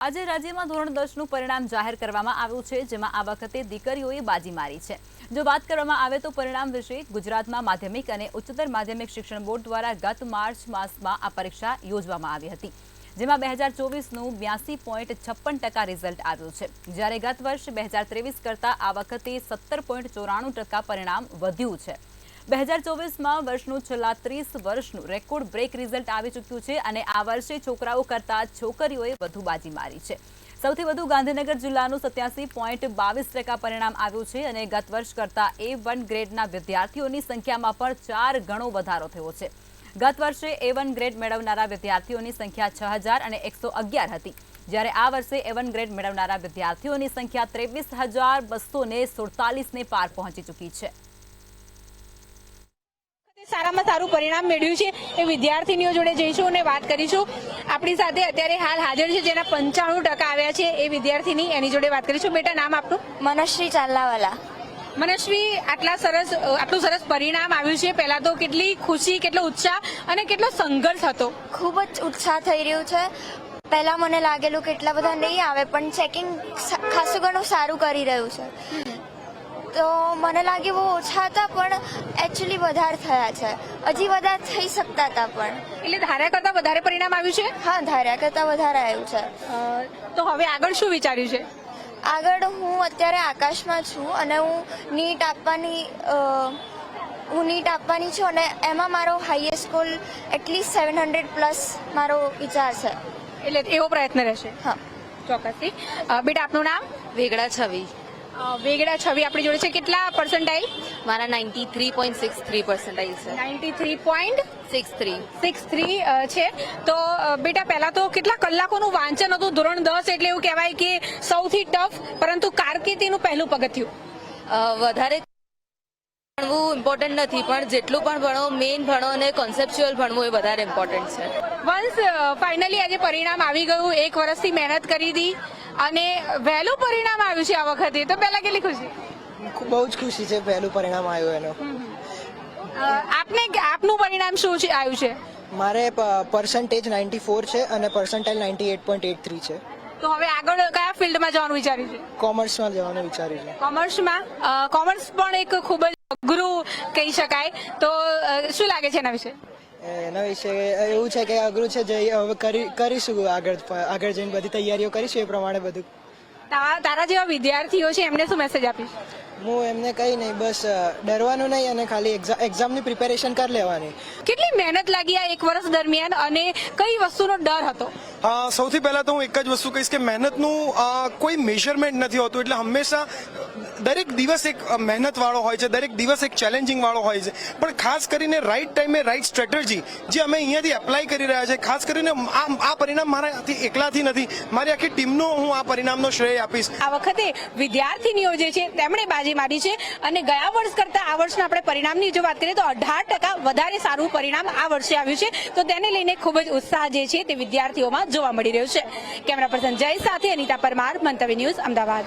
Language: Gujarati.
આજે રાજ્યમાં ધોરણ 10નું પરિણામ જાહેર કરવામાં આવ્યું છે, જેમાં આ વખતે દીકરીઓએ બાજી મારી છે। જો વાત કરવામાં આવે તો પરિણામ વિશે ગુજરાતમાં માધ્યમિક અને ઉચ્ચતર માધ્યમિક શિક્ષણ બોર્ડ દ્વારા ગત માર્ચ માસમાં આ પરીક્ષા યોજવામાં આવી હતી, જેમાં 2024નું 82.56% રિઝલ્ટ આવ્યું છે, જ્યારે ગત વર્ષ 2023 કરતાં આ વખતે 17.94% પરિણામ વધ્યું છે। 2024માં વર્ષનું છેલ્લા 30 વર્ષનું રેકોર્ડ બ્રેક રિઝલ્ટ આવી ચૂક્યું છે અને આ વર્ષે છોકરાઓ કરતાં છોકરીઓએ વધુ બાજી મારી છે। સૌથી વધુ ગાંધીનગર જિલ્લાનું 87.22% પરિણામ આવ્યું છે અને ગત વર્ષ કરતાં A1 ગ્રેડના વિદ્યાર્થીઓની સંખ્યામાં પણ 4 ગણો વધારો થયો છે। ગત વર્ષે A1 ગ્રેડ મેળવનારા વિદ્યાર્થીઓની સંખ્યા 6111 હતી, જ્યારે આ વર્ષે A1 ગ્રેડ મેળવનારા વિદ્યાર્થીઓની સંખ્યા 23,247ને પાર પહોંચી ચૂકી છે। સારામાં સારું પરિણામ મેળવ્યું છે એ વિદ્યાર્થીનીઓ જોડે જઈશું અને વાત કરીશું। આપણી સાથે અત્યારે હાલ હાજર છે જેના 95% આવ્યા છે એ વિદ્યાર્થીની, એની જોડે વાત કરીશું। બેટા, નામ આપનું? મનશ્રી ચાલ્લાવાલા। મનશ્રી, આટલું સરસ પરિણામ આવ્યું છે, પહેલા તો કેટલી ખુશી, કેટલો ઉત્સાહ અને કેટલો સંઘર્ષ હતો? ખૂબ જ ઉત્સાહ થઈ રહ્યું છે। પહેલા મને લાગેલું કે એટલા બધા નહીં આવે, પણ ચેકિંગ ખાસું ઘણું સારું કરી રહ્યું છે, તો મને લાગે બહુ ઓછા હતા, પણ એકચ્યુઅલી વધારે થયા છે। હજી વધારે થઈ શકતા હતા, પણ એટલે ધાર્યા કરતાં વધારે પરિણામ આવ્યું છે? હા, ધાર્યા કરતાં વધારે આવ્યું છે। તો હવે આગળ શું વિચાર્યું છે? આગળ હું અત્યારે આકાશમાં છું અને હું નીટ આપવાની છું અને એમાં મારો હાઈએસ્ટ સ્કોર એટલીસ્ટ 700+ મારો વિચાર છે। એટલે એવો પ્રયત્ન રહેશે? હા, ચોક્કસથી। બેટા, આપનું નામ? વેગડા છવી। વેગડા છવી આપણી જોડે છે। કેટલા પર્સન્ટાઇલ? મારા 93.63% છે। 93.63 છે। તો બેટા, પહેલા તો કેટલા કલાકોનું વાંચન હતું? ધોરણ 10 એટલે એવું કહેવાય કે સૌથી ટફ, પરંતુ કારકિર્દીનું પહેલું પગથિયું? વધારે ભણવું ઇમ્પોર્ટન્ટ નથી, પણ જેટલું પણ ભણો, મેઇન ભણો અને કોન્સેપ્ચ્યુઅલ ભણવું એ વધારે ઇમ્પોર્ટન્ટ છે। વન્સ ફાઇનલી આજે પરિણામ આવી ગયું, 1 વર્ષથી મહેનત કરી હતી અને વહેલું પરિણામ આવ્યું છે આ વખતે, તો પહેલા કેટલી ખુશી? બહુ જ ખુશી છે પહેલું પરિણામ આવ્યું એનો। આપનું પરિણામ શું છે આવ્યું છે? મારે પર્સન્ટેજ 94 છે અને પર્સન્ટાઇલ 98.83 છે। તો હવે આગળ કયા ફિલ્ડમાં જવાનું વિચાર્યું છે? કોમર્સમાં જવાનું વિચાર્યું છે। કોમર્સમાં? કોમર્સ પણ એક ખૂબ જ અઘરું કહી શકાય, તો શું લાગે છે એના વિશે? એના વિશે એવું છે કે અઘરું છે, જે હવે કરીશું આગળ જઈને બધી તૈયારીઓ કરીશું એ પ્રમાણે બધું। તારા જેવા વિદ્યાર્થીઓ છે એમને શું મેસેજ આપીશ? હું એમને કંઈ નહીં, બસ ડરવાનું નહીં અને ખાલી એક્ઝામની પ્રિપેરેશન કરી લેવાની। કેટલી મહેનત લાગી આ 1 વર્ષ દરમિયાન અને કઈ વસ્તુનો ડર હતો? સૌથી પહેલા તો હું એક જ વસ્તુ કહીશ કે મહેનતનું કોઈ મેઝરમેન્ટ નથી હોતું, એટલે હંમેશા દરેક દિવસ એક મહેનત વાળો હોય છે, દરેક દિવસ એક ચેલેન્જિંગ વાળો હોય છે, પણ ખાસ કરીને રાઈટ ટાઈમે રાઈટ સ્ટ્રેટેજી જે અમે અહીંયાથી એપ્લાય કરી રહ્યા છે, ખાસ કરીને આ પરિણામ મારાથી એકલાથી નથી, મારી આખી ટીમનો હું આ પરિણામનો શ્રેય આપીશ। આ વખતે વિદ્યાર્થીનીઓ જે છે તેમણે બાજી મારી છે અને ગયા વર્ષ કરતાં આ વર્ષના આપણે પરિણામની જો વાત કરીએ તો 18% વધારે સારું પરિણામ આ વર્ષે આવ્યું છે, તો તેને લઈને ખૂબ જ ઉત્સાહ જે છે તે વિદ્યાર્થીઓમાં જોવા મળી રહ્યો છે। કેમેરા પર્સન જય સાથે અનિતા પરમાર, મંતવ્ય ન્યૂઝ, અમદાવાદ।